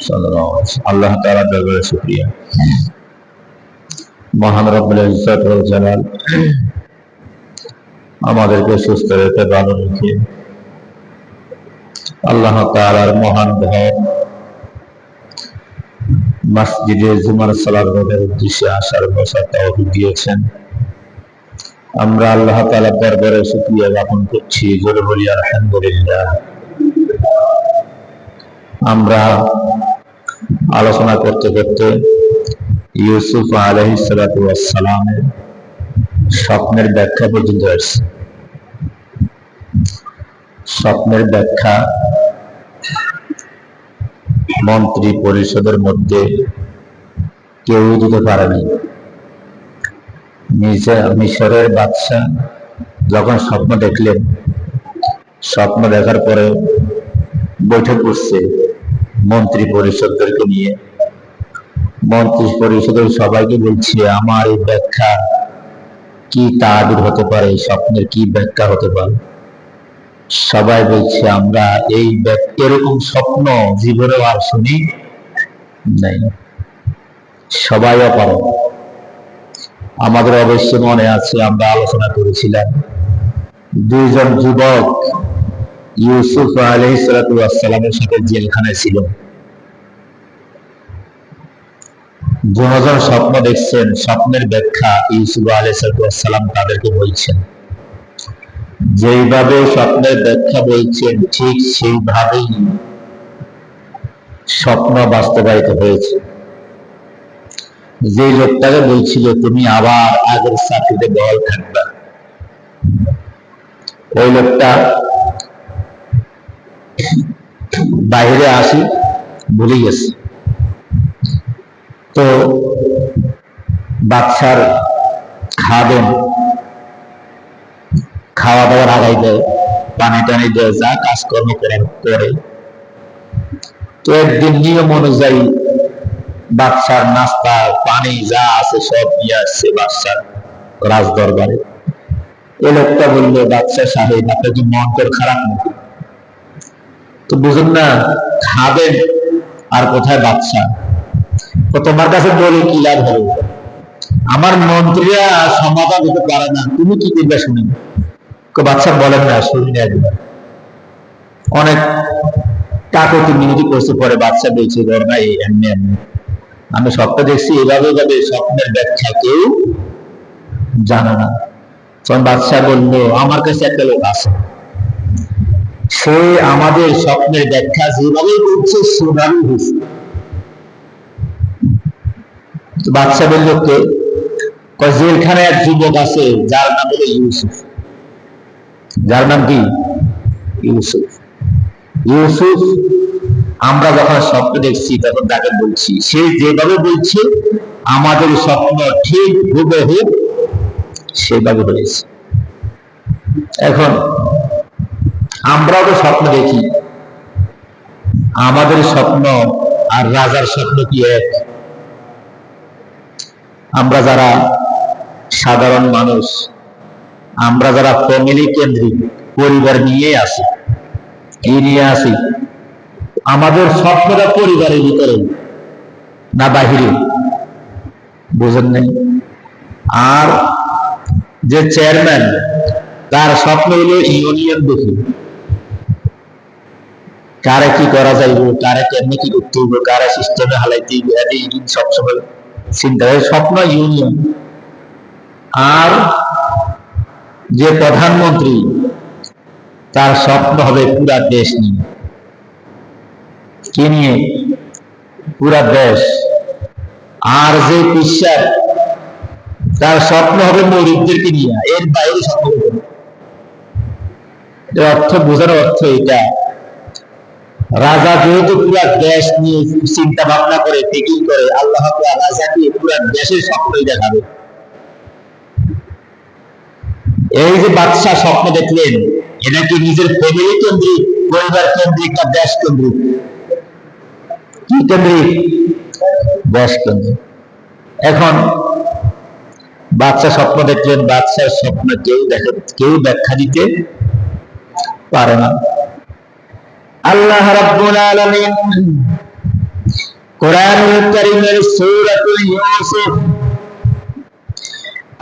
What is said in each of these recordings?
সাল্লাল্লাহু আলাইহি ওয়াসাল্লাম। আল্লাহ তাআলার দরবারে শুকরিয়া, মহান রব্বুল ইজ্জত ওয়াল জালাল আমাদেরকে সুস্থ রেখে ভালো রেখে আল্লাহ তাআলার মহান ঘর মসজিদে জুমার সালাত আদায়ের উদ্দেশ্যে আসার বসার তৌফিক দিয়েছেন। আমরা আল্লাহ তাআলার দরবারে শুকরিয়া জ্ঞাপন করছি, জোরে বলি আলহামদুলিল্লাহ। আমরা আলোচনা করতে করতে ইউসুফ আলাইহিস সালাতু ওয়াস সালামের স্বপ্নের ব্যাখ্যা পর্যন্ত আসছে। স্বপ্নের ব্যাখ্যা মন্ত্রী পরিষদের মধ্যে কেউ দিতে পারেনি। মিশরের বাদশা যখন স্বপ্ন দেখলেন, স্বপ্ন দেখার পরে বৈঠক করছে মন্ত্রী পরিষদদেরকে নিয়ে। মন্ত্রী পরিষদের সবাইকে বলছে, আমার এই ব্যাখ্যা কি তাবির হতে পারে, স্বপ্নের কি ব্যাখ্যা হতে পারে? সবাই বলছে, আমরা এই এরকম স্বপ্ন জীবনেও আর শুনি নাই। সবাই অপারগ। আমাদের অবশ্য মনে আছে, আমরা আলোচনা করেছিলাম দুইজন যুবক ইউসুফ আলাইহিস সালাতু ওয়াস সালামের সাথে জেলখানায় ছিল। দুজন স্বপ্ন দেখছেন, স্বপ্নের ব্যাখ্যা ইউসুফ আলাইহিস সালাতু ওয়াস সালাম তাদেরকে বলছেন। যেইভাবে স্বপ্নের ব্যাখ্যা বলছেন, ঠিক সেইভাবেই স্বপ্ন বাস্তবায়িত হয়েছে। যে লোকটাকে বলছিল তুমি আবার আগের চাকরিতে বহাল থাকবা, ওই লোকটা বাইরে আসি ভুলে গেছে। তো বাদশার খাদেম খাওয়া দাওয়ার আগাই দেয়, পানি টানি দেয়, যা কাজকর্ম করে। তো একদিন নিয়ম অনুযায়ী বাদশার নাস্তা পানি যা আছে সব নিয়ে আসছে বাদশার রাজ দরবারে। এই লোকটা বললো, বাদশা সাহেব আপনার কি মন তোর খারাপ নাকি? তো বুঝুন না, খাবেন আর কোথায় বাদশা? তোমার কাছে বলে কি লাভ হবে? আমার মন্ত্রীরা সমাধান দিতে পারে না, তুমি কি করবে শুনেন? বাদশা বলেন না, শুনিনি একবার। অনেক কাকতি মিনতি করছে, পরে বাদশা বলছে, না এমনি এমনি আমি স্বপ্ন দেখছি, এভাবে ভাবে স্বপ্নের ব্যাখ্যা কেউ জানে না। তখন বাদশা বললো, আমার কাছে একটা লোক আছে, সে আমাদের স্বপ্নের ব্যাখ্যা যেভাবে বলছে সেভাবেই হয়েছে। বাদশা বলল, কে? জেলখানে এক যুবক আছে যার নাম হলো ইউসুফ। যার নাম কি? ইউসুফ। ইউসুফ আমরা যখন স্বপ্ন দেখছি তখন তাকে বলছি, সে যেভাবে বলছে আমাদের স্বপ্ন ঠিক হুবহু সেভাবে হয়েছে। এখন আমরাও তো স্বপ্ন দেখি, আমাদের স্বপ্ন আর রাজার স্বপ্ন কি এক? আমরা যারা সাধারণ মানুষ, আমরা যারা ফ্যামিলি কেন্দ্রিক পরিবার নিয়ে আসি, কি নিয়ে আসি? আমাদের স্বপ্নটা পরিবারের ভিতরে না বাহিরে? বুঝেন নাই? আর যে চেয়ারম্যান, তার স্বপ্ন হলো ইউনিয়ন দেখি, কারে কি করা যাইব, কারে কেমনি কি করতে হইব, কারে সিস্টেমে হালাইতে হইব, সবসময় চিন্তা হয়, স্বপ্ন ইউনিয়ন। আর যে প্রধানমন্ত্রী, তার স্বপ্ন হবে পুরা দেশ নিয়ে। কি নিয়ে? পুরা দেশ। আর যে পিসার, তার স্বপ্ন হবে মরিদদেরকে নিয়ে, এর বাইরে স্বপ্ন হবে। অর্থ বোঝানোর অর্থ এটা, রাজা যেহেতু পুরা দেশ নিয়ে চিন্তা ভাবনা করে, টেকিং করে, আল্লাহ রাজাকে পুরা দেশের স্বপ্নই দেখাবে। এই যে বাদশা স্বপ্ন দেখলেন, এটা কি নিজের ফ্যামিলি কেন্দ্রিক, পরিবার কেন্দ্রিক না দেশ কেন্দ্রিক? কি কেন্দ্রিক? দেশ কেন্দ্রিক। এখন বাদশা স্বপ্ন দেখলেন, বাদশার স্বপ্ন কেউ ব্যাখ্যা দিতে পারে না। আল্লাহ রাব্বুল আলামিন কোরআনুল কারীমের সূরাতুল ইউসুফ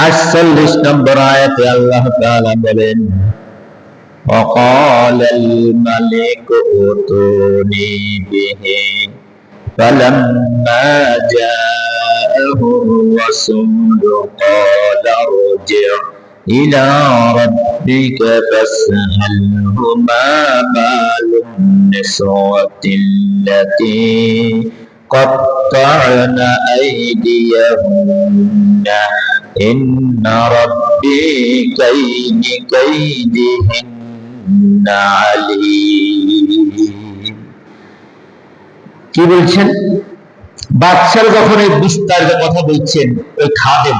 48 নম্বর আয়াতে আল্লাহ তাআলা বলেন, وقال الملك ائتوني به فلما جاءه الرسول قال ارجع إلى ربك فاسأله ما بال النسوة التي قطعن أيديهن إن ربي كيدهن عليم। কি বলছেন? বাদশাহ যখন এই বিস্তারিত কথা বলছেন, ওই খাদেম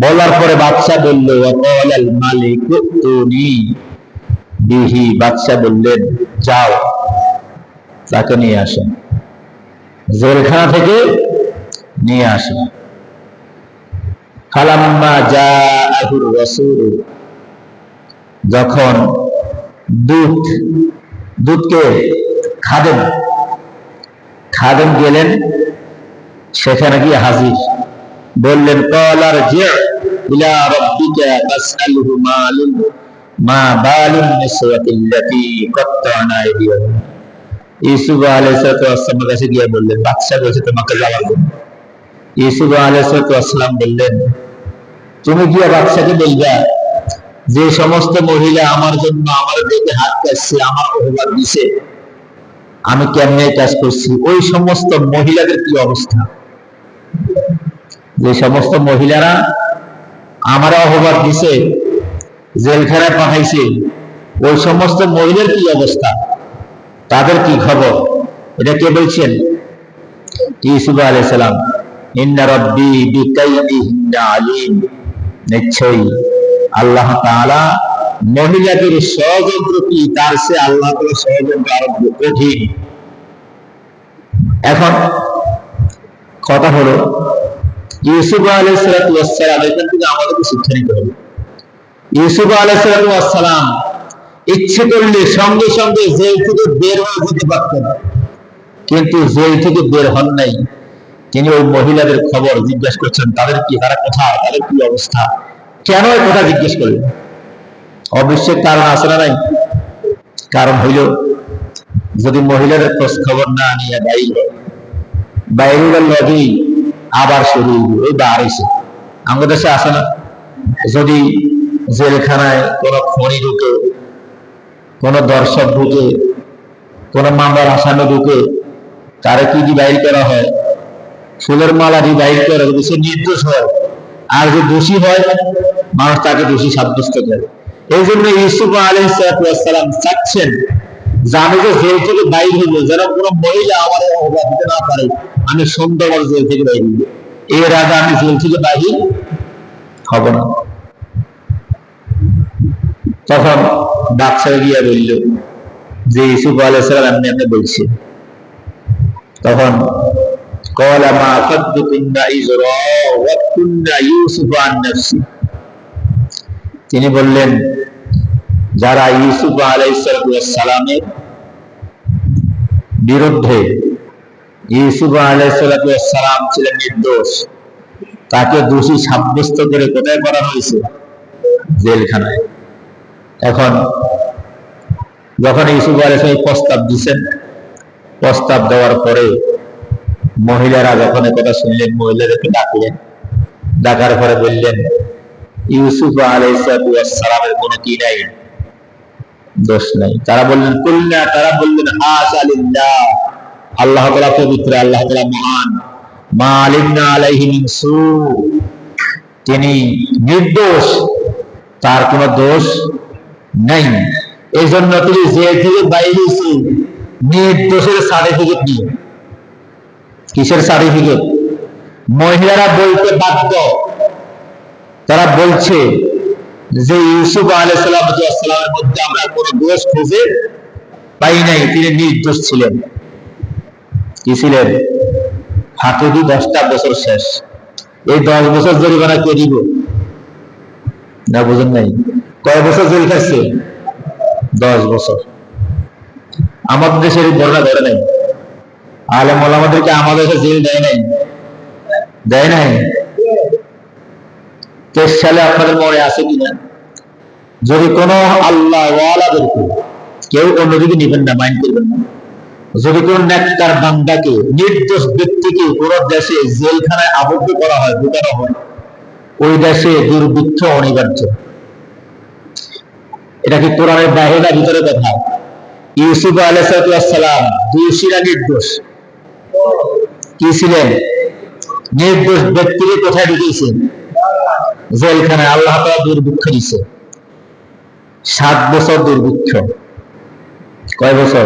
বলার পরে বাদশাহ বলল, ওয়াকাল আল মালিক উতুনি বিহি, বাদশাহ বললেন যাও তাকে নিয়ে আসেন, জেলখানা থেকে নিয়ে আসেন। ফালাম্মা জাআহুর রাসূল, যখন দূতকে খাদেম গেলেন, সেখানে গিয়ে হাজির, বললেন ক্বালা রজি' ইলা রাব্বিকা ফাসআলহু মা বালুন নিসওয়াতিল্লাতী কাত্তা'না আইদিয়াহুম। ইউসুফ আলাইহিস সালামের কাছে গিয়ে বললেন, বাদশা বলেছে তোমাকে যাওয়ার জন্য। ইউসুফ আলাইহিস সালাম বললেন, তুমি গিয়ে বাদশাকে বলবা যে সমস্ত মহিলা আমার জন্য আমার দেখে হাত কাটছে, আমার অপবাদ দিছে, আমি কেমনে কাজ করছি, ওই সমস্ত মহিলাদের কি অবস্থা, যে সমস্ত মহিলারা আমার অপবাদ দিছে, জেলখানায় পাঠাইছে, ওই সমস্ত মহিলার কি অবস্থা, তাদের কি খবর। এটা কে বলছেন? ইউসুফ আলাইহিস সালাম। ইন্না রাব্বী বিকাইদিহিন্না আলীম, নিশ্চয়ই আল্লাহ তাআলা মহিলাদের ষড়যন্ত্র কি, তার সে আল্লাহ তাআলা ষড়যন্ত্র আরো কঠিন। এখন কথা হলো, ইউসুফ আলাইহিস সালাম এখান থেকে আমাদেরকে শিক্ষা নিতে হবে। ইউসুফ আলাইহিস সালাম ইচ্ছে করলে সঙ্গে সঙ্গে জেল থেকে বের হয়ে যেতে পারতেন, কিন্তু জেল থেকে বের হন নাই। তিনি ওই মহিলাদের খবর জিজ্ঞাসা করছেন, তাদের কি, তারা কোথায়, তাদের কি অবস্থা, কেন এই কথা জিজ্ঞেস করলেন? অবশ্যই কারণ আছে না নাই? কারণ হইল, যদি মহিলাদের খোঁজ খবর না নিয়ে বাইরের লগেই আবার শুরু ওই বাড়িছে। আমাদের দেশে আসে না, যদি জেলখানায় কোনো খনি ঢুকে, কোনো দর্শক ঢুকে, কোনো মামলার আসামি ঢুকে, তারা কি বাইর করা হয়? ফুলের মালা দিয়ে বাইর করা, যদি সে নির্দোষ হয়। আর যে দোষী হয়, মানুষ তাকে দোষী সাব্যস্ত করে। এই জন্য ইউসুফ আলাইহিস সালাম চাচ্ছেন যে আমি যে জেল থেকে বাইর হইব, যেন কোনো মহিলা আমার অপবাদ দিতে না পারে, আমি সুন্দর জেল থেকে বাইর হইব, এর আগে আমি জেল থেকে বাহির হব না। তখন বাদশা গিয়া বলল যে ইউসুফ আলাইহিস সালাম এমনি এমনি বলছে। তখন ক্বালা মা ফাদতুকুন্না ইয রাওয়াতুন্না ইউসুফ আন নাফসি, তিনি বললেন, যারা ইউসুফ আলাইহিস সালামের বিরুদ্ধে, ইউসুফ আলাইহিস সালাম ছিলেন নির্দোষ, তাকে দোষী সাব্যস্ত করে কোথায় করা হয়েছে? জেলখানায়। এখন যখন ইউসুফ আলাইহিস সালাম প্রস্তাব দিয়েছেন, প্রস্তাব দেওয়ার পরে মহিলারা যখন কথা শুনলেন, মহিলাদেরকে ডাকলেন, ডাকার পরে বললেন ইউসুফ আলাইহিস সালামের কোনো কি নাই, দোষ নাই। তারা বললেন কুল্লা, তারা বললেন হাশা লিল্লাহ, আল্লাহ তাআলা পবিত্র, আল্লাহ তাআলা মহান, মা আলিমনা আলাইহি মিন সু, তিনি নির্দোষ, তার কোনো দোষ নাই। এই জন্য তিনি জেল থেকে বাইরে এসে নির্দোষের সার্টিফিকেট নিয়ে। কিসের সার্টিফিকেট? মহিলারা বলতে বাধ্য, তারা বলছে যে ইউসুফ আলাইহিস সালামের মধ্যে আমরা কোনো দোষ খুঁজে পাই নাই, তিনি নির্দোষ ছিলেন। কি ছিলেন? হাতুড়ি 10টা বছর শেষ। এই 10 বছর জরিমানা কে দিব? না বুঝেন নাই? কয় বছর জেল খাচ্ছে? 10 বছর। আমাদের দেশের বর্ণনা ধরে নাই। আলেম ওলামাদেরকে আমাদের জেল দেয় নাই, দেয় নাই? 23 সালে আপনাদের মনে আছে কিনা, যদি কোনো আল্লাহ ওয়ালাদেরকে, কেউ অন্যদিকে নেবেন না, মাইন্ড করবেন না, যদি কোন নেককার বান্দাকে, নির্দোষ ব্যক্তিকে কোন দেশে জেলখানায় আবদ্ধ করা হয়, ঢুকানো হয়, ওই দেশে দুর্ভিক্ষ অনিবার্য। এটা কি কোরআনের বাইরে না ভিতরে কথা? ইউসুফ আলাইহিস সালাম দোষীরা নির্দোষ, কি ছিলেন? নির্দোষ ব্যক্তিকে কোথায় ঢুকিয়েছেন? জেলখানায়। আল্লাহ তাআলা দুর্ভিক্ষ দিছে, 7 বছর দুর্ভিক্ষ। কয় বছর?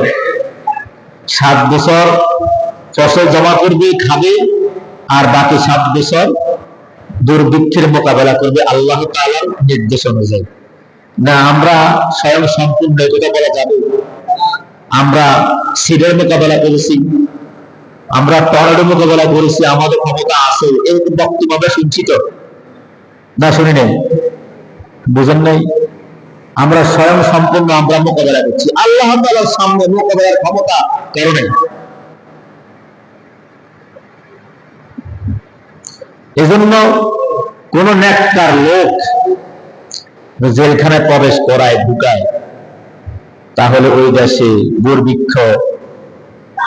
7 বছর ফসল জমা করবে, খাবে, আর বাকি 7 বছর দুর্ভিক্ষের মোকাবেলা করবে আল্লাহ তাআলার নির্দেশ অনুযায়ী। না আমরা স্বয়ং সম্পূর্ণ এটা বলা যাবে? আমরা সিডের মোকাবেলা করেছি, আমরা টর্নেডোর মোকাবেলা করেছি, আমাদের ক্ষমতা আছে, এরকম বক্তব্য আমরা শুনছি তো? না শুনি নাই? বুঝেন নাই? আমরা স্বয়ং সম্পূর্ণ আমরা মোকাবেলা করছি, আল্লাহ তাআলার সামনে মোকাবেলার ক্ষমতা কারো নেই। এজন্য কোন নেককার লোক জেলখানায় প্রবেশ করায়, ঢুকায়, তাহলে ওই দেশে দুর্ভিক্ষ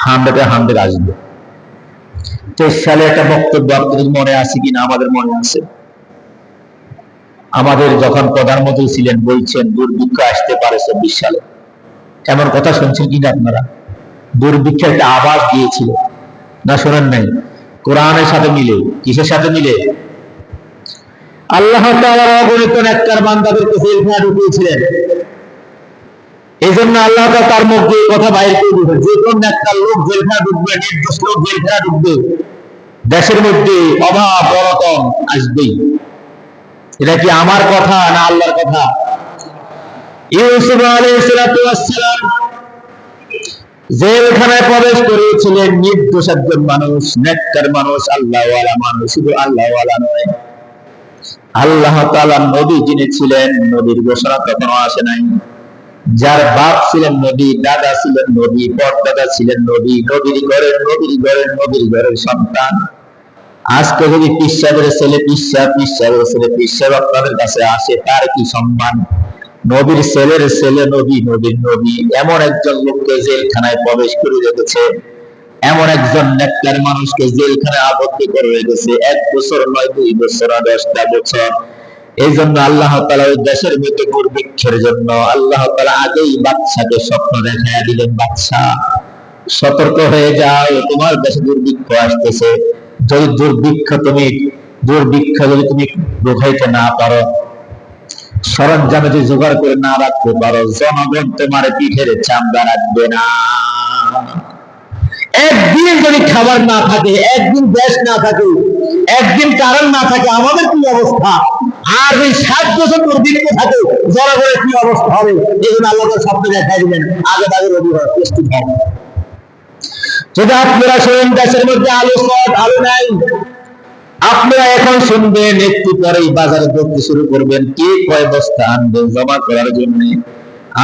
100 আসবে। 23 সালে একটা বক্তব্য আপনাদের মনে আছে কিনা? আমাদের মনে আছে। আমাদের যখন প্রধানমন্ত্রী ছিলেন বলছেন দুর্ভিক্ষ আসতে পারে 24 সালে। এমন কথা শুনছেন কিনা আপনারা? দুর্ভিক্ষের একটা আভাস দিয়েছিল, না শোনেন নাই? কোরআনের সাথে মিলে। কিসের সাথে মিলে? আল্লাহ তাআলার অগণিত নেককার বান্দাদেরকে জেলখানায় ঢুকিয়েছিলেন। এই জন্য আল্লাহ তাআলা তার মুখ দিয়ে কথা বাইরে করে দিয়েছেন, যে কোন নেককার লোক জেলখানায় ঢুকবে, নির্দোষ লোক জেলখানায় ঢুকবে, দেশের মধ্যে অভাব অনটন আসবেই। এটা কি আমার কথা না আল্লাহর কথা? ইউসুফ আলাইহিস সালাম জেলখানায় প্রবেশ করেছিলেন নির্দোষ একজন মানুষ, নেককার মানুষ, আল্লাহওয়ালা মানুষ। শুধু আল্লাহওয়ালা নয়, আল্লাহ তাআলা নবী যিনি ছিলেন, নবীর ঘোষণা কখনো আসে নাই। যার বাপ ছিলেন নবী, দাদা ছিলেন নবী, পরদাদা ছিলেন নবী, নবীর ঘরের সন্তান। আজকে যদি পিসাবের ছেলে পিসাবের ছেলে পিসাব আপনাদের কাছে আসে, তার কি সম্মান? নবীর ছেলের ছেলে নবী, নবীর নবী এমন একজন লোককে জেলখানায় প্রবেশ করে রেখেছে, এমন একজন নেককার মানুষকে জেলখানায় আবদ্ধ করে রেখেছে। 1 বছর নয়, 2 বছর, 10টা বছর। এই জন্য আল্লাহ তাআলা ওই দেশের মধ্যে দুর্ভিক্ষের জন্য আল্লাহ তাআলা আগেই বাদশাকে স্বপ্ন দেখাইয়া দিলেন, বাদশা সতর্ক হয়ে যাও, তোমার দেশে দুর্ভিক্ষ আসতেছে। যদি দুর্ভিক্ষ যদি তুমি রোখাইতে না পারো, সরঞ্জাম যদি জোগাড় করে না রাখতে পারো, জনগণ তোমার পিঠের চামড়া রাখবে না। একদিন যদি খাবার না থাকে, একদিন গ্যাস না থাকে, একদিন কারেন্ট না থাকে, আমাদের কি অবস্থা? আর ওই 7 বছর দুর্ভিক্ষ থাকে, জনগণের কি অবস্থা হবে? এই জন্য আল্লাহ স্বপ্ন দেখাই দিলেন, আগে রবিবার প্রস্তুত হবে। যদি আপনারা শোনেন দেশের মধ্যে আলু নাই, আপনারা এখন শুনবেন, একটু পরেই বাজারে করতে শুরু করবেন, কে কয় বস্তা আনবেন জমা করার জন্য।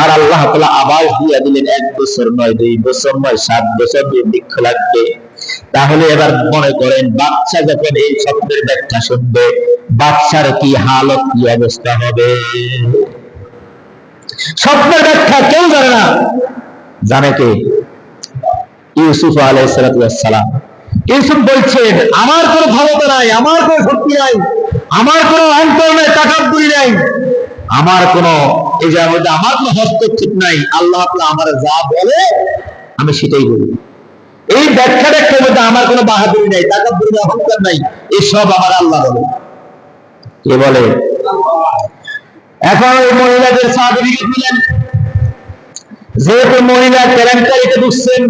আর আল্লাহ তাআলা আবাস দিয়ে দিলেন 1 বছর নয়, 2 বছর নয়, 7 বছর দুর্ভিক্ষ লাগবে। তাহলে এবার মনে করেন বাচ্চা যখন এই স্বপ্নের ব্যাখ্যা শুনবে, বাচ্চার কি হালত, কি অবস্থা হবে? স্বপ্নের ব্যাখ্যা কেউ জানে না, জানে কে? ইউসুফ আলাইহিস সালাম। ইউসুফ বলছেন আমার কোনো ক্ষমতা নাই, আমার কোনো শক্তি নাই, আমার কোনো অন্তর নাই, তাকাব্বুরি নাই, আমার কোনো এই যে আমার কোনো হস্তক্ষেপ নাই। আল্লাহ তাআলা আমার যা বলে আমি সেটাই বলি। এই ব্যাখ্যার মধ্যে আমার কোনো বাহাদুরি নাই, তাকাব্বুরি নাই, অহংকার নাই, এসব আমার আল্লাহ বলে। কে বলে? এখন ওই মহিলাদের সার্টিফিকেট দিলেন, যেহেতু মহিলা কেলেঙ্কারিতে ঢুকছেন।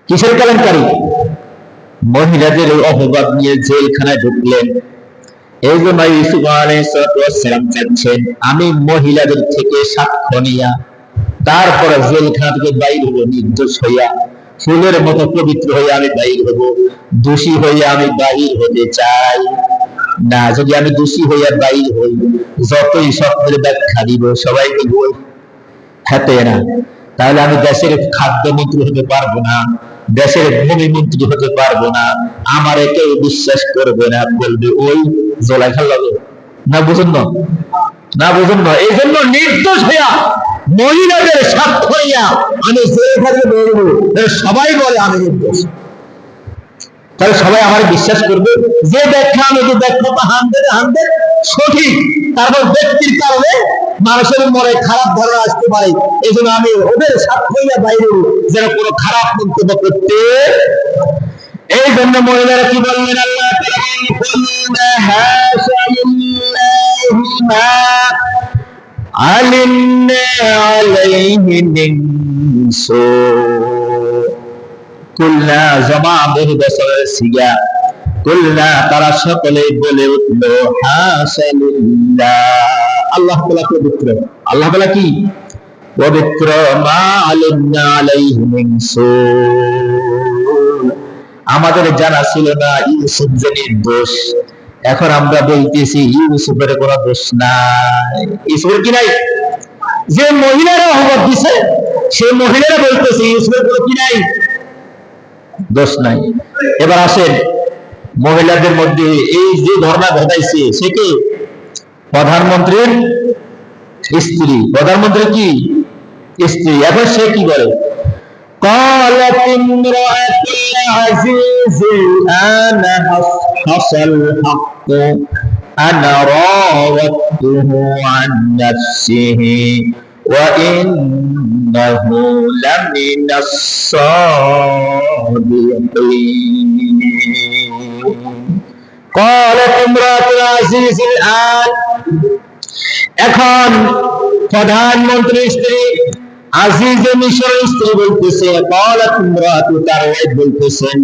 কিসের কেলেঙ্কারি? মহিলাদের অপবাদ নিয়ে জেলখানায় ঢুকলেন। এই জন্য ইউসুফ আলাইহিস সালাম চাচ্ছেন আমি মহিলাদের থেকে সাক্ষ্য নিয়া তারপরে জেলখানা থেকে বাইর হবো, নির্দোষ হইয়া, ফুলের মতো পবিত্র হইয়া আমি বাইর হব। দোষী হইয়া আমি বাইর হতে চাই না। যদি আমি দোষী হইয়া বাইর হই, যতই স্বপ্নের ব্যাখ্যা দিব সবাইকে বই হাতে না, তাহলে আমি দেশের খাদ্যমন্ত্রী হতে পারবো না, দেশের ভূমি মন্ত্রী হতে পারবো না, আমারে কেউ বিশ্বাস করবে না, বলবে ওই জোলাই খাল্লাবে। না বুঝুন না, না বুঝুন না। এই জন্য নির্দোষ হইয়া মহিলাদের স্বার্থ হইয়া আমি যেখানে বলবো সবাই বলে আমি নির্দোষ, তাহলে সবাই আমার বিশ্বাস করবে। যে ব্যাখ্যা আমি যে ব্যাখ্যা 100 সঠিক, তারপর ব্যক্তির কারণে মানুষের মনে খারাপ ধারণা আসতে পারে, এই জন্য আমি ওদের স্বার্থ হইয়া বাইরে যেন কোনো খারাপ মন্তব্য করতে। এই জন্য মহিলারা কি বললেন, আল্লাহ আলিমনা আলাইহি মিন সু কুলনা জমা বহু বছরের সিগা, কুলনা তারা সকলে বলে উঠল হাসালিল্লাহ, আল্লাহ তাআলা পবিত্র। আল্লাহ তাআলা কি পবিত্র। মা আলিমনা আলাইহি মিন সু, আমাদের জানা ছিল না ইউসুফ যে নির্দোষ। এখন আমরা বলতেছি ইউসুফের কোনো দোষ নাই। ইউসুফের কি নাই? যে মহিলারা অবদ দিছে সেই মহিলারা বলতেছে ইউসুফের কোনো কি নাই, দোষ নাই। এবার আসেন, মহিলাদের মধ্যে এই যে ঘটনা ঘটাইছে সে কি? প্রধানমন্ত্রীর স্ত্রী। প্রধানমন্ত্রী কি? স্ত্রী। এখন সে কি বলে? قالت امرأة العزيز الآن حصل الحق أنا راودته عن نفسه وإنه لمن الصادقين قالت امرأة العزيز الآن, এখন প্রধানমন্ত্রীর স্ত্রী আজিজ মিশরের স্ত্রী বলতেছে, قالت امرأة, তার ওয়াইফ বলতেছেন,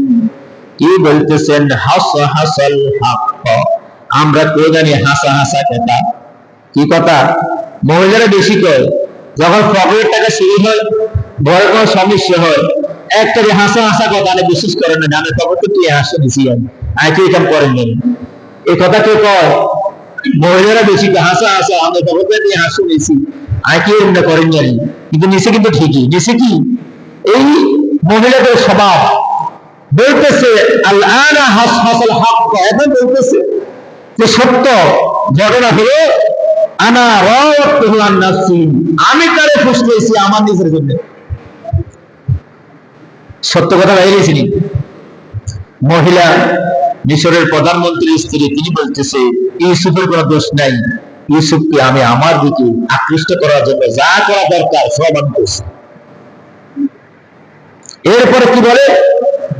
কি বলতেছেন? হাসাল হক, আমরা তো জানি হাসা হাসা কথা। কি কথা? মহিলারা বেশি কয় যখন পকেটের টাকা চুরি হয়, বড় কোনো সমস্যা হয়, একটা যে হাসা হাসা কথা আমি বিশ্বাস করেন না, আমি পকেটে কি হাসা দিছি আমি কি এরকম করেন না, এই কথা কেউ কয়? মহিলারা বেশি কয় হাসা হাসা, আমি পকেটে নিয়ে হাসু নিছি আমি কি এরকম করেন জানি, কিন্তু নিচে কিন্তু ঠিকই নিচে কি এই মহিলাদের স্বভাব। বলতেছে আল-আনা হাসাল হক, এখন বলতেছে যে সত্য ঘটনা হলো আনা রাওয়াতুহু আন নাফসি, আমি তারে ফুসলিয়েছি আমার নিজের জন্য। সত্য কথা বাইরেছি। মহিলা মিশরের প্রধানমন্ত্রীর স্ত্রী, তিনি বলতেছে ইউসুফের কোনো দোষ নাই, ইউসুফকে আমি আমার দিকে আকৃষ্ট করার জন্য যা করা দরকার সব আমি করছি। এরপরে কি বলে?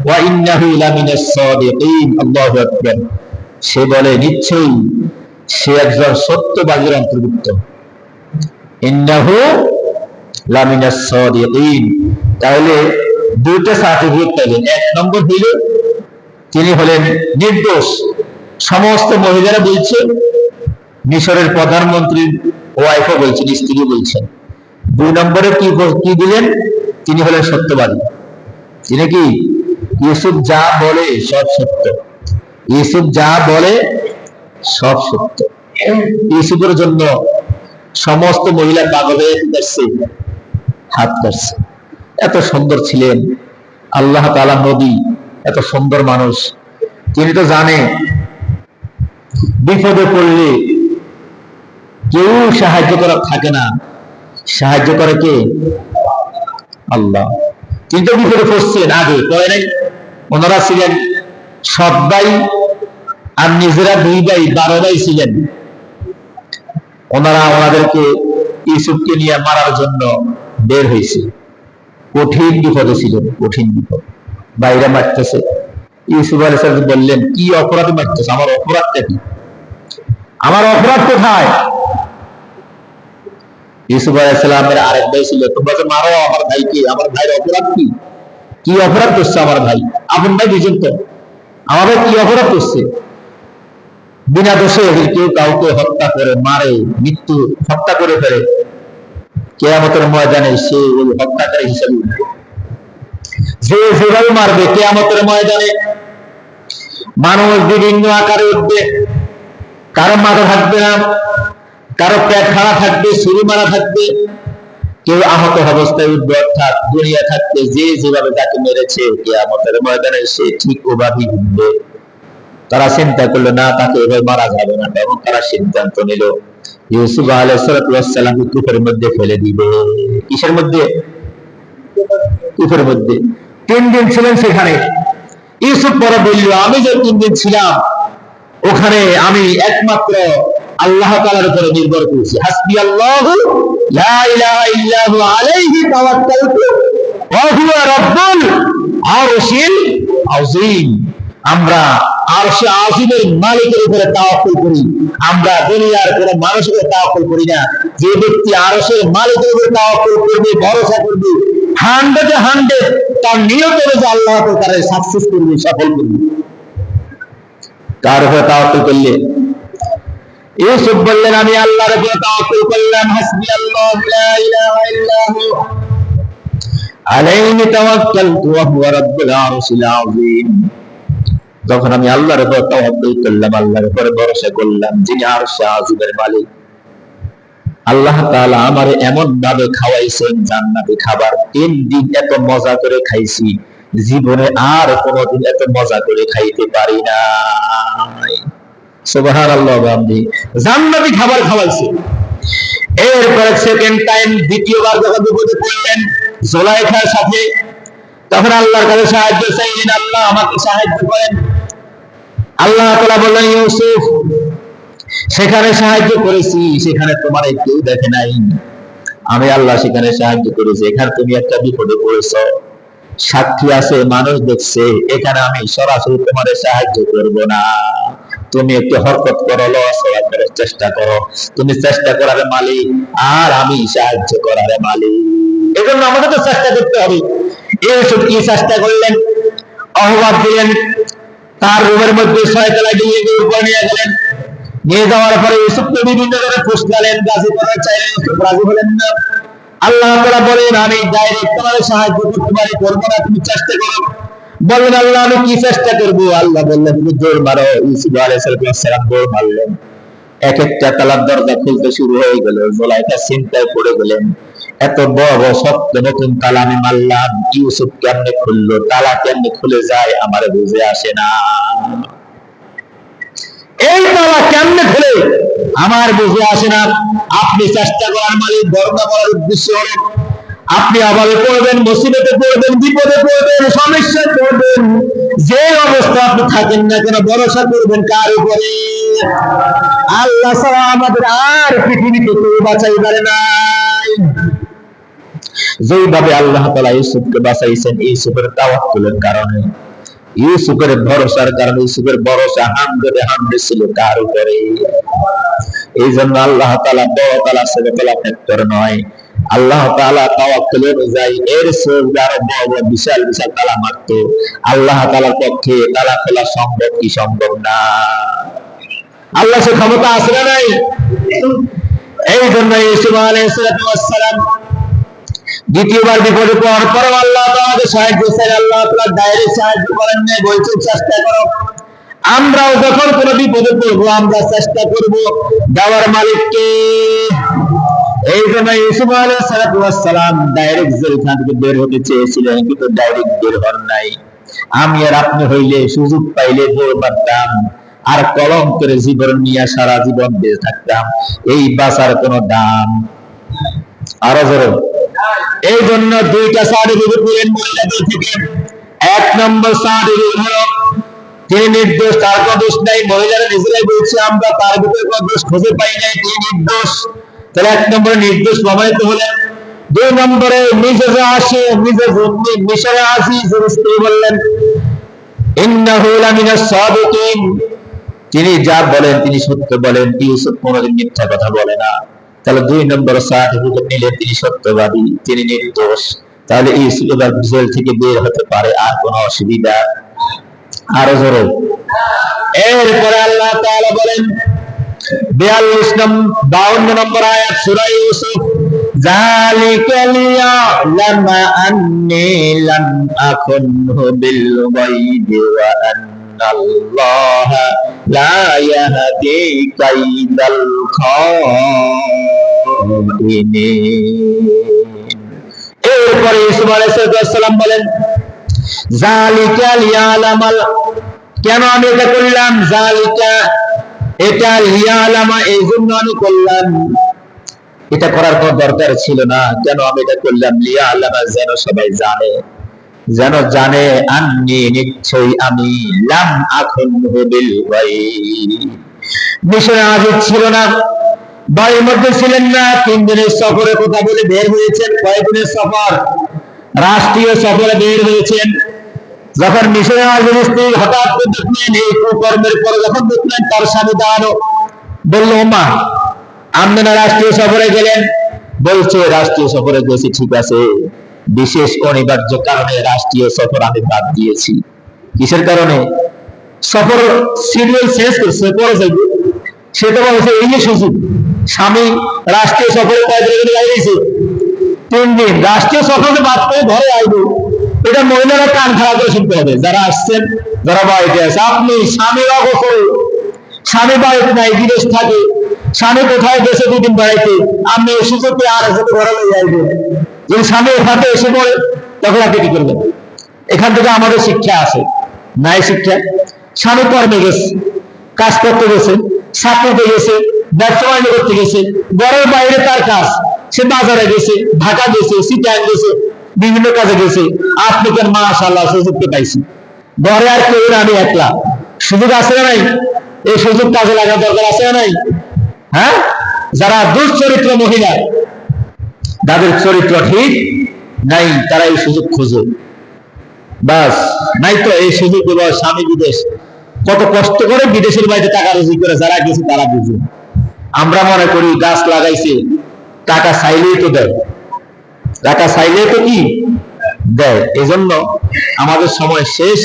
ওয়া ইন্নাহু লামিনাস সাদিকিন, আল্লাহু আকবার, সে বলে নিশ্চয়ই সে একজন সত্যবাদীর অন্তর্ভুক্ত। ইন্নাহু লামিনাস সাদিকিন, তাহলে দুইটা সার্টিফিকেট পাইলেন। এক নম্বর হইল তিনি হলেন নির্দোষ, সমস্ত মহিলারা বলছে, মিশরের প্রধানমন্ত্রীর ওয়াইফও বলছেন, স্ত্রী বলছেন। দুই নম্বরে কি দিলেন? তিনি হলেন সত্যবাদী। তিনি কি? ইউসুফ যা বলে সব সত্য, ইউসুফ যা বলে সব সত্য। ইউসুফের জন্য সমস্ত মহিলা পাগল হয়ে হাত কাটছে। এত সুন্দর ছিলেন, আল্লাহ তাআলা নবী, এত সুন্দর মানুষ। তিনি তো জানে বিপদে পড়লে কেউ সাহায্য করার থাকে না, সাহায্য করে কে? আল্লাহ। কিন্তু বিপদে পড়ছেন আগে, পড়ে নাই। ওনারা ছিলেন সৎ ভাই আর নিজেরা 2 ভাই, 12 ভাই ছিলেন। ওনাদেরকে ইউসুফকে নিয়ে মারার জন্য বের হয়েছে। কঠিন বিপদে ছিলেন, কঠিন বিপদ। বাইরে মারতেছে। ইউসুফ আলাইহিস সালাম বললেন, কি অপরাধে মারতেছে? আমার অপরাধটা কি? আমার অপরাধ কোথায়? ইউসুফ আলাইহিস সালামের আরেক ভাই ছিল, তোমরা যে মারো আমার ভাইকে, আমার ভাইয়ের অপরাধ কি? কি অপরাধ করছে আমার ভাই? আপন ভাই বুঝেন তো, আমার ভাই কি অপরাধ করছে? বিনা দোষে কেউ কাউকে হত্যা করে, মারে, মৃত্যু হত্যা করে ফেলে, কিয়ামতের ময়দানে সে ওই হত্যাকারী হিসেবে উঠবে। যে যেভাবে মারবে কিয়ামতের ময়দানে মানুষ বিভিন্ন আকারে উঠবে। কারো মাথা থাকবে না, কারো পেট খাড়া থাকবে, ছুরি মারা থাকবে, কেউ আহত অবস্থায় উঠবে, অর্থাৎ দুনিয়া থাকতে যে যেভাবে তাকে মেরেছে কিয়ামতের ময়দানে সে ঠিক ওভাবেই উঠবে। তারা চিন্তা করলো না, তাকে এভাবে মারা যাবে না, এবং তারা সিদ্ধান্ত নিল ইউসুফ আলাইহিস সালামকে কূপের মধ্যে ফেলে দিবে। কিসের মধ্যে? কূপের মধ্যে। 3 দিন ছিলেন সেখানে। ইউসুফ পরে বলল, আমি যে 3 দিন ছিলাম ওখানে আমি একমাত্র আল্লাহ তাআলার উপরে নির্ভর করেছি। হাসবি আল্লাহু লা ইলাহা ইল্লা হু আলাইহি তাওয়াক্কালতু ওয়া হুয়া রাব্বুল আরশিল আযীম। আমরা আরশে আযীমের মালিকের উপরে তাওয়াক্কুল করি, আমরা দুনিয়ার কোন মানুষের উপরে তাওয়াক্কুল করি না। যে ব্যক্তি আরশের মালিকের উপরে তাওয়াক্কুল করবে, ভরসা করবে, 100 তার নিয়ত হবে যে আল্লাহ তাআলা সাকসেস করবে, সফল করবে। কার উপরে তাওয়াক্কুল করলে? ইউসুফ বললেন, আমি আল্লাহর উপরে তাওয়াক্কুল করলাম। হাসবি আল্লাহু লা ইলাহা ইল্লা হু আলাইহি তাওয়াক্কালতু ওয়া হুয়া রাব্বুল আরশিল আযীম। যখন আমি আল্লাহর উপর তাওয়াক্কুল করলাম, আল্লাহর উপর ভরসা করলাম, যিনি আরশে আযীমের মালিক, আল্লাহ তাআলা আমারে এমন ভাবে খাওয়াইছেন জান্নাতি খাবার, 3 দিন এত মজা করে খাইছি, জীবনে আর কোনোদিন এত মজা করে খাইতে পারি না। সুবহানাল্লাহ। বান্দি জান্নাতি খাবার খাওয়াইছে। এরপরে সেকেন্ড টাইম, দ্বিতীয়বার যখন বিপদে পড়লেন জুলাইখার সাথে, তখন আল্লাহর কাছে সাহায্য চাইলেন, আল্লাহ আমাকে সাহায্য করেন। আল্লাহ তাআলা বললেন, ইউসুফ সেখানে সাহায্য করেছি, সেখানে তোমার কেউ দেখে নাই, আমি আল্লাহ সেখানে সাহায্য করেছি। এখানে তুমি একটা বিপদে পড়েছো, সাক্ষী আছে, মানুষ দেখছে, এখানে আমি সরাসরি তোমার সাহায্য করব না। তুমি একটু হরকত করো, লড়াচড়া করার চেষ্টা করো, তুমি চেষ্টা করার মালিক আর আমি সাহায্য করার মালিক, এজন্য আমাকে তো চেষ্টা করতে হবে। ইউসুফ কি চেষ্টা করলেন? আহ্বান দিলেন, তার রুমের মধ্যে 6 তলা দিয়ে উপরে নিয়ে গেলেন। নিয়ে যাওয়ার পরে ইউসুফকে বিভিন্ন ধরনের ফুসলালেন, রাজি করার চাইলেন, ইউসুফ রাজি হলেন না। আল্লাহ তাআলা বলেন, আমি ডাইরেক্ট তোমার সাহায্য করতে পারি, করবো না, তুমি চেষ্টা করো। বলেন, আল্লাহ আমি কি চেষ্টা করবো? আল্লাহ বললেন, তুমি জোর মারো। ইউসুফ আলাইহিস সালাম জোর মারলেন, এক একটা তালার দরজা খুলতে শুরু হয়ে গেল। জুলাইখা চিন্তায় পড়ে গেলেন, এত বড় বড় শক্ত নতুন তালা আমি মারলাম, ইউসুফ কেমনে খুললো, তালা কেমনে খুলে যায় আমার বুঝে আসে না, এই তালা কেমনে খুলে আমার বুঝে আসে না। আপনি চেষ্টা করার মালিক, বর্ণনা করার উদ্দেশ্য হলো আপনি অভাবে পড়বেন, মুসিবতে পড়বেন, বিপদে পড়বেন, সমস্যায় পড়বেন, যে অবস্থা আপনি থাকেন না কেন, ভরসা করবেন কার উপরে? আল্লাহ ছাড়া আমাদের আর পৃথিবীতে কেউ বাঁচাইতে নাই। যেইভাবে আল্লাহ তাআলা ইউসুফকে বাঁচাইছেন, ইউসুফের তাওয়াক্কুলের কারণে, ইউসুফের ভরসার কারণে, ইউসুফের ভরসা 100 ছিল তার উপরে। এই জন্য আল্লাহ তাআলা বড় তাআলা ছোট তাআলা ফ্যাক্টর নয়। আল্লাহ তাআলা তাওয়াক্কুল অনুযায়ী এর চেয়ে আরো বড় বড় বিশাল বিশাল তালা মারত। আল্লাহ তাআলার পক্ষে তালা খোলা সম্ভব কি সম্ভব না? আল্লাহ সে ক্ষমতা আছে না নাই? এই জন্য ইউসুফ আলাইহিস সালাম দ্বিতীয়বার বিপদে পড়ার পর আল্লাহ তাআলাকে সাহায্য চাই, আল্লাহ তাআলা ডাইরেক্ট সাহায্য করেন না, বলছেন চেষ্টা করো। আমরাও যখন কোনো বিপদে পড়বো আমরা চেষ্টা করব দেওয়ার মালিককে। এই জন্য ইউসুফ আলাইহিস সালাম ডাইরেক্ট জেলখানা থেকে বের হতে চেয়েছিলেন, কিন্তু ডাইরেক্ট বের হন নাই। আমি আর আপনি হইলে সুযোগ পাইলে বের পারতাম, আর কলম করে জীবন নিয়ে সারা জীবন বেঁচে থাকতাম। এই বাঁচার কোনো দাম আরো জোরে। এই জন্য 2টা সার্টিফিকেট পেলেন মহিলাদের থেকে। 1 নম্বর সার্টিফিকেট হলো তিনি নির্দোষ, তার কোনো দোষ নাই। মহিলারা নিজেরাই বলছে আমরা তার ভিতরে কোনো দোষ খুঁজে পাই নাই, তিনি নির্দোষ। তাহলে 1 নম্বরে নির্দোষ প্রমাণিত হলেন। 2 নম্বরে মিজাজে আসে, মিশরে আসিস স্ত্রী বললেন ইন্নাহু লামিনাস সাদিকিন, তিনি যা বলেন তিনি সত্য বলেন, ইউসুফ কোনোদিন মিথ্যা কথা বলে না। তাহলে 2 নম্বর সার্টিফিকেট নিলে তিনি সত্যবাদী, তিনি নির্দোষ। তাহলে ইউসুফ এবার জেল থেকে বের হতে পারে, আর কোনো অসুবিধা আরো জোরে। এরপরে আল্লাহ তাআলা বলেন 52 নম্বর আয়াত সূরা ইউসুফ, যালিকা লিয়া'লামা আন্নী লাম আকুনহু বিল গায়বি ওয়া আন্নাল্লাহা লা ইয়াহদি কাইদাল খাইন। এরপরে ইউসুফ আলাইহিস সালাম বলেন, যালিকা লিয়ালামাল, কেন আমি এটা করলাম? যালিকা, এটা লিয়ালামা, এই জন্য আমি করলাম। এটা করার কোনো দরকার ছিল না, কেন আমি এটা করলাম? লিয়ালামা, যেন সবাই জানে, যেন জানে, আন্নি, নিশ্চয়ই আমি, লাম আকুন বিল গায়ব, মিশরে হাজির ছিল না, বাড়ির মধ্যে ছিলেন না, 3 দিনের সফরে কথা বলে বের হয়েছেন। কয়েকদিনের সফর? রাষ্ট্রীয় সফরে বের হয়েছেন। যখন মিশরে হাজির স্ত্রী হঠাৎ করে দেখলেন এই কুকর্মের পরে, যখন দেখলেন তার স্বামী দাঁড়ানো, বলল, ওমা, আপনারা রাষ্ট্রীয় সফরে গেলেন? বলছে, রাষ্ট্রীয় সফরে গেছি, ঠিক আছে, বিশেষ অনিবার্য কারণে রাষ্ট্রীয় সফর আমি বাদ দিয়েছি। কিসের কারণে? সফর শিডিউল শেষ করছে, পরে যাইবে, সেটা বলছে এই যে সুযোগ। স্বামী রাষ্ট্রীয় সফরে কয়েকদিন গাইছে, 3 দিন, রাষ্ট্রীয় সফরে বাদ করে ঘরে আইবে, এটা মহিলারা কান খারাপ করে শুনতে হবে, যারা আসছেন, যারা বাড়িতে আছে। আপনি স্বামীর অবসরে, স্বামী বাড়িতে নাই, বিদেশ থাকে, স্বামী কোথায় গেছে 2 দিন বাড়িতে, আপনি এই সুযোগে আর এসে ঘরে লই আইবেন। যদি স্বামী ওখানে এসে পড়ে, তখন আপনি কি করবেন? এখান থেকে আমাদের শিক্ষা আছে, নাই শিক্ষা? স্বামী কর্মে গেছে, কাজ করতে গেছে, চাকরিতে গেছে, ব্যবসা বাণিজ্য করতে গেছে, ঘরের বাইরে তার কাজ, সে বাজারে গেছে, ঢাকা গেছে, সিটাং গেছে, বিভিন্ন কাজে গেছে। আপনি কেন? মাশাআল্লাহ, সুযোগকে পাইছি, ঘরে আর কেউ না, আমি একলা। সুযোগ আছে না নাই? এই সুযোগ কাজে লাগার দরকার আছে না নাই? হ্যাঁ, যারা দুশ্চরিত্র মহিলা, যাদের চরিত্র ঠিক নাই, তারা এই সুযোগ খোঁজে, বাস। নাই তো এই সুযোগ গুলো, স্বামী বিদেশ, কত কষ্ট করে বিদেশের বাইরে টাকা রুজি করে যারা গেছে তারা বুঝে। আমরা মনে করি গাছ লাগাইছে, টাকা চাইলেই তো দেয়, টাকা চাইলেই তো কি দেয়। এজন্য আমাদের সময় শেষ।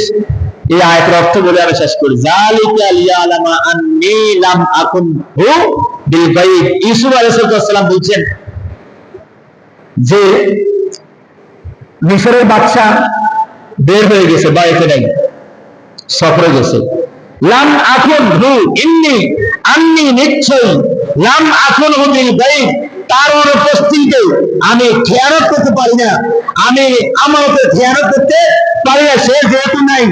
এই আয়াতের অর্থ বলে আমি শেষ করি, যালিকা লিয়ালামা আন্নী লাম আকুন বিল গায়ব। ইউসুফ আলাইহিস সালাম বলছেন যে মিশরের বাদশা বের হয়ে গেছে, বাড়িতে নাই, সফরে গেছে। লাম আকুন ইন্নী, আন্নী, নিশ্চয়ই, লাম আকুন বিল গায়ব, তার অনুপস্থিতিতে আমি খেয়ানত করতে পারি না, আমি আমানতের খেয়ানত করতে পারি না। সে যেহেতু নাই,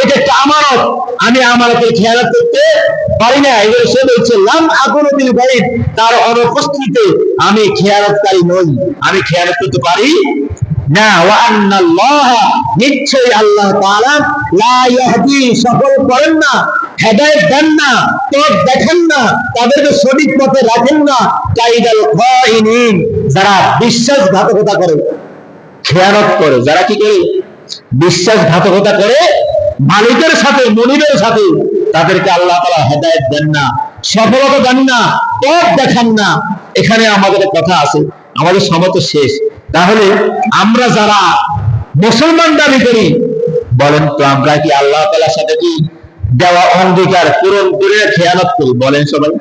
এটা একটা আমানত, আমি আমানতের খেয়ানত করতে পারি না। এবার সে বলছে, লাম আকুন বিল গায়ব, তার অনুপস্থিতিতে আমি খেয়ানতকারী নই, আমি খেয়ানত করতে পারি না। ওয়া আন্নাল্লাহ, নিশ্চয়ই আল্লাহ তাআলা, লা ইয়াহদি, সফল করেন না, হেদায়েত দেন না, পথ দেখেন না, তাদেরকে সঠিক পথে রাখেন না, কাইদাল খাইনিন, যারা বিশ্বাসঘাতকতা করে, খেয়ানত করে, যারা কি করে? বিশ্বাসঘাতকতা করে মালিকের সাথে, মনিবের সাথে, তাদেরকে আল্লাহ তাআলা হেদায়েত দেন না, সফলতা দেন না, পথ দেখান না। এখানে আমাদের কথা আছে, আমাদের সময় তো শেষ। তাহলে আমরা যারা মুসলমান দাবি করি, বলেন তো আমরা কি আল্লাহ তাআলার সাথে কি দেওয়া অঙ্গীকার পূরণ করে খেয়ানত করি? বলেন সবাই।